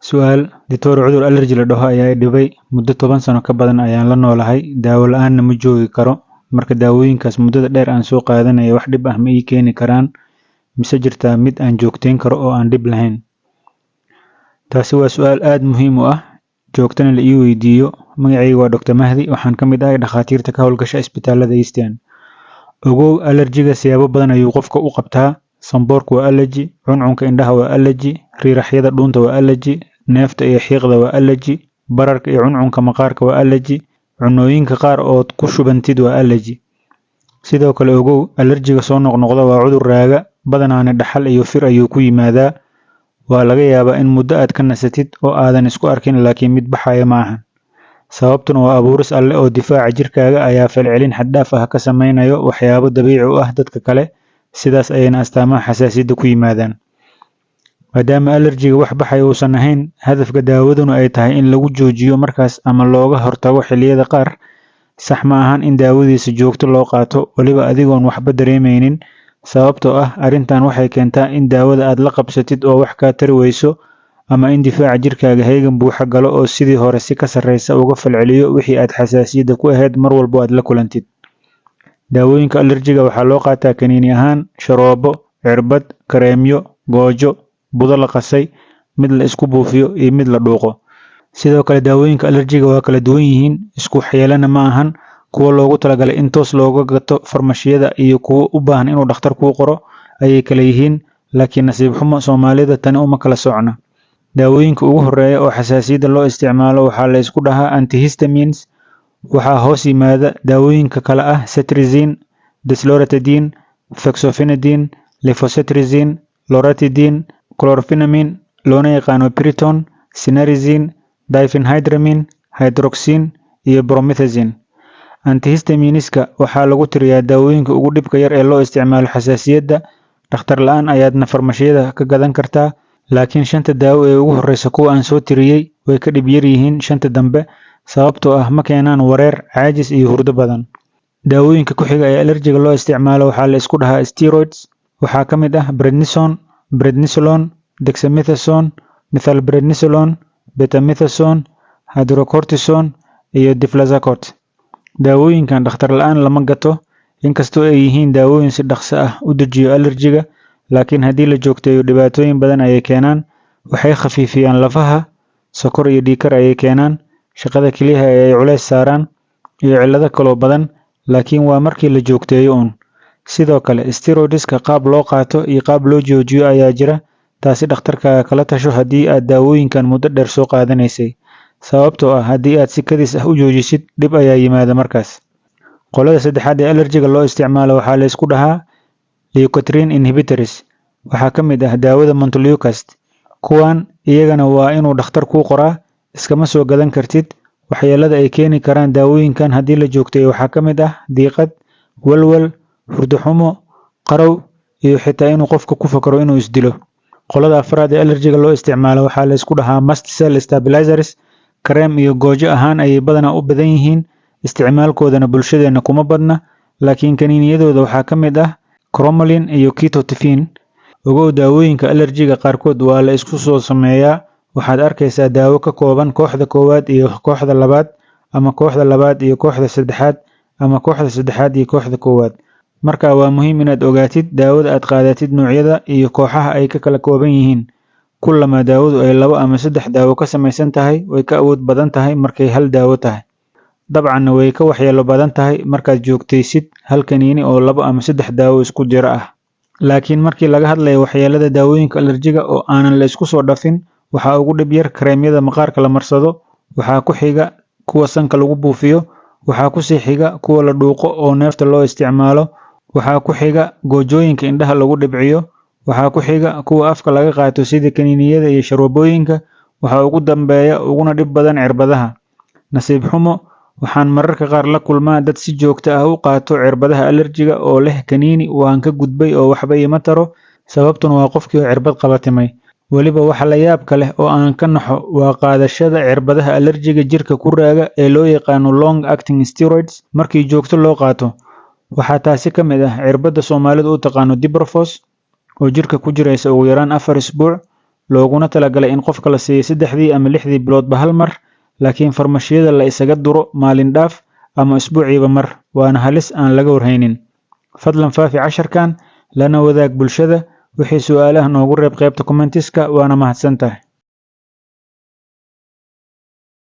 Su'aal, Dictor cudur allergy la dhaho ayaa i dhibay muddo 10 sano ka badan ayaan la noolahay, daawo la'aanna ma joogi karo. Marka daawooyinkaas muddada dheer aan soo qaadanayo wax dhib ah ma ii keeni karaan, mise jirtaa mid aan joogteyn karo oo aan dhib lahayn? Taasi waa su'aal aad muhiim u ah, joogtana la ii weydiiyo. Magacaygu waa Dr. Mahdi, waxaan ka mid ahay dhakhaatiirta ka howlgasha isbitaalada Eastern. Ogow, allergiga siyaabo badan ayuu qofka u qabtaa. Sanboorku waa allergy, cuncunka indhaha waa allergy, riiraxyada dhuunta waa allergy, neefta iyo xiiqda waa allergy, bararka iyo cuncunka maqaarka waa allergy, cunnooyinka qaar ood ku shubantid waa allergy. Sidoo kale ogow, allergiga soo noqnoqda waa cudur raaga, badanaana dhaxal iyo fir ayuu ku yimaadaa. Waa laga yaabaa in muddo aad ka nasatid oo aadan isku arkin, laakiin mid baxaya ma ahan. Sababtuna waa abuuris alle oo difaaca jirkaaga ayaa falcelin xad dhaaf ah ka samaynayo waxyaabo dabiici u ah dadka kale, sidaas ayayna astaamaha xasaasiyadda ku yimaadaan. Maadaama allergiga wax baxaya uusan ahayn, hadafka daawaduna ay tahay in lagu joojiyo markaas ama looga hortago xilliyada qaar, sax ma ahan in daawadiisa joogto loo qaato, waliba adigoon waxba dareemeynin. Sababtoo ah arrintan waxay keentaa in daawada aad la qabsatid oo wax kaa tari weyso, ama in difaaca jirkaaga heegan buuxa galo oo sidii hore si ka sarreysa uga falceliyo wixii aad xasaasiyadda ku ahayd mar walbo aad la kulantid. Daawooyinka allergiga waxaa loo qaataa kaniini ahaan, sharoobo, cirbad, kareemyo, goojo, budo la qasay, mid la isku buufiyo iyo mid la dhuuqo. Sidoo kale daawooyinka allergiga waa kala duwan yihiin, isku waxyeelana ma ahan. Kuwa loogu talagalay in toos looga gato farmashiyada iyo kuwa u baahan inuu dhakhtar kuu qoro ayay kala yihiin, laakiin nasiib xumo Soomaalida tani uma kala socna. Daawooyinka ugu horreeya oo xasaasiyadda loo isticmaalo waxaa la isku dhahaa antihistamines. Waxaa hoos yimaada daawooyinka kala ah cetirizine, desloratadine, fexofenadine, levocetirizine, loratadine, chlorpheniramine loona yaqaano Piriton, cinnarizine, diphenhydramine, hydroxyzine iyo bromethazine. Antihistamineska waxaa lagu tiriyaa daawooyinka ugu dhibka yar ee loo isticmaalo xasaasiyadda. Dhakhtar la'aan ayaadna farmashiyada ka gadan kartaa, laakiin 5 daawo ee ugu horreysa kuwa aan soo tiriyey way ka dhib yar yihiin 5 dambe, sababtoo ah ma keenaan wareer, caajis iyo hurdo badan. Daawooyinka ku xiga ee allergiga loo isticmaalo waxaa la isku dhahaa steroids. Waxaa ka mid ah prednisone, prednisolone, dexamethasone, methylprednisolone, betamethasone, hydrocortisone iyo deflazacort. Daawooyinkan dhakhtar la'aan lama gato, inkastoo ay yihiin daawooyin si dhaqso ah u dejiyo allergiga, laakiin haddii la joogteeyo dhibaatooyin badan ayay keenaan. Waxay khafiifiyaan lafaha, sokor iyo dhiigkar ayay keenaan, shaqada kelyaha ayay culays saaraan, iyo cillado kaloo badan, laakiin waa markii la joogteeyo uun. Sidoo kale, steroidska qaab loo qaato iyo qaab loo joojiyo ayaa jira, taasi dhakhtarkaaga kala tasho haddii aad daawooyinkan muddo dheer soo qaadanaysay. Sababtoo ah haddii aad si kadis ah u joojisid, dhib ayaa yimaada markaas. Qolada saddexaad ee allergiga loo isticmaalo waxaa la isku dhahaa leukotriene inhibitors. Waxaa ka mid ah daawada Montelukast. Kuwan iyagana waa inuu dhakhtar kuu qoraa, iskama soo gadan kartid. Waxyeelada ay keeni karaan daawooyinkan haddii la joogteeyo waxaa ka mid ah diiqad, walwal, hurdo xumo, qarow iyo xitaa inuu qofka ku fakaro inuu isdilo. Qolada afraad ee allergiga loo isticmaalo waxaa la isku dhahaa mast cell stabilizers. Kareem iyo goojo ahaan ayay badanaa u badan yihiin, isticmaalkoodana bulshadeena kuma badna, laakiin kaniiniyadooda waxaa ka mid ah cromolyn iyo ketotifen. Ogow, daawooyinka allergiga qaarkood waa la isku soo sameeyaa. Waxaad arkaysaa daawo ka kooban kooxda koowaad iyo kooxda labaad, ama kooxda labaad iyo kooxda saddexaad, ama kooxda saddexaad iyo kooxda koowaad. Marka waa muhiim inaad ogaatid daawada aad qaadatid noocyada iyo kooxaha ay ka kala kooban yihiin. Kullama daawadu ay 2 ama 3 daawo ka samaysan tahay, way ka awood badan tahay markay hal daawo tahay. Dabcanna way ka waxyeelo badan tahay markaad joogtaysid hal kaniini oo 2 ama 3 daawo isku jira ah. Laakiin markii laga hadlayo waxyeelada daawooyinka allergiga oo aanan la isku soo dhafin, waxaa ugu dhib yar kareemyada maqaarka la marsado, waxaa ku xiga kuwa sanka lagu buufiyo, waxaa ku sii xiga kuwa la dhuuqo oo neefta loo isticmaalo, waxaa ku xiga goojooyinka indhaha lagu dhibciyo, waxaa ku xiga kuwa afka laga qaato sida kaniiniyada iyo sharoobooyinka, waxaa ugu dambeeya uguna dhib badan cirbadaha. Nasiib xumo, waxaan mararka qaar la kulmaa dad si joogto ah u qaato cirbadaha allergiga oo leh kaniini waan ka gudbay oo waxba ima taro, sababtuna waa qofkii oo cirbad qabatimay. Weliba waxa la yaabka leh oo aan ka naxo waa qaadashada cirbadaha allergiga jirka ku raaga ee loo yaqaano long acting steroids markii joogto loo qaato. Waxaa taasi ka mid ah cirbada Soomaalidu u taqaano Diprofos oo jirka ku jiraysa ugu yaraan 4 isbuuc, looguna talagalay in qofka la siiyo 3 ama 6 biloodba hal mar, laakiin farmashiyada la isaga duro maalin dhaaf ama usbuuciiba mar, waana halis aan laga warhaynin. Fadlan faafi casharkan lana wadaag bulshada. Wixii su'aalaha noogu reeb qaybta commentiska, waana mahadsantahay.